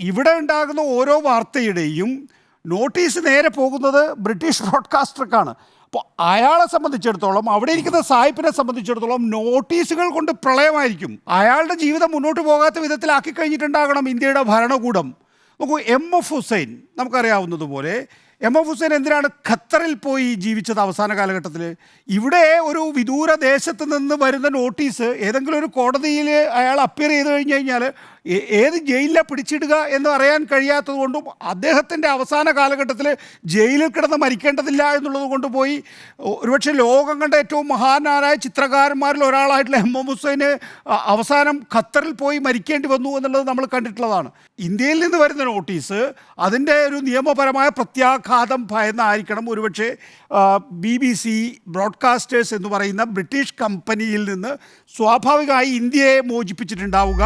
ഇവിടെ ഉണ്ടാകുന്ന ഓരോ വാർത്തയുടെയും നോട്ടീസ് നേരെ പോകുന്നത് ബ്രിട്ടീഷ് ബ്രോഡ്കാസ്റ്റർക്കാണ്. അപ്പോൾ അയാളെ സംബന്ധിച്ചിടത്തോളം, അവിടെ ഇരിക്കുന്ന സായിപ്പിനെ സംബന്ധിച്ചിടത്തോളം നോട്ടീസുകൾ കൊണ്ട് പ്രളയമായിരിക്കും. അയാളുടെ ജീവിതം മുന്നോട്ട് പോകാത്ത വിധത്തിലാക്കി കഴിഞ്ഞിട്ടുണ്ടാകണം ഇന്ത്യയുടെ ഭരണകൂടം. നോക്കൂ, എഫ് ഹുസൈൻ നമുക്കറിയാവുന്നതുപോലെ എഫ് ഹുസൈൻ എന്തിനാണ് ഖത്തറിൽ പോയി ജീവിച്ചത് അവസാന കാലഘട്ടത്തിൽ? ഇവിടെ ഒരു വിദൂര ദേശത്ത് നിന്ന് വരുന്ന നോട്ടീസ് ഏതെങ്കിലും ഒരു കോടതിയിൽ അയാൾ അപ്പിയർ ചെയ്ത് കഴിഞ്ഞ് കഴിഞ്ഞാൽ ഏത് ജയിലിലാണ് പിടിച്ചിടുക എന്ന് അറിയാൻ കഴിയാത്തത് കൊണ്ടും അദ്ദേഹത്തിൻ്റെ അവസാന കാലഘട്ടത്തിൽ ജയിലിൽ കിടന്ന് മരിക്കേണ്ടതില്ല എന്നുള്ളത് കൊണ്ട് പോയി ഒരുപക്ഷെ ലോകം കണ്ട ഏറ്റവും മഹാനായ ചിത്രകാരന്മാരിൽ ഒരാളായിട്ടുള്ള എഫ് ഹുസൈന് അവസാനം ഖത്തറിൽ പോയി മരിക്കേണ്ടി വന്നു എന്നുള്ളത് നമ്മൾ കണ്ടിട്ടുള്ളതാണ്. ഇന്ത്യയിൽ നിന്ന് വരുന്ന നോട്ടീസ് അതിൻ്റെ ഒരു നിയമപരമായ പ്രത്യാഘാതം ഭയന്നായിരിക്കണം ഒരുപക്ഷെ BBC ബ്രോഡ്കാസ്റ്റേഴ്സ് എന്ന് പറയുന്ന ബ്രിട്ടീഷ് കമ്പനിയിൽ നിന്ന് സ്വാഭാവികമായി ഇന്ത്യയെ മോചിപ്പിച്ചിട്ടുണ്ടാവുക.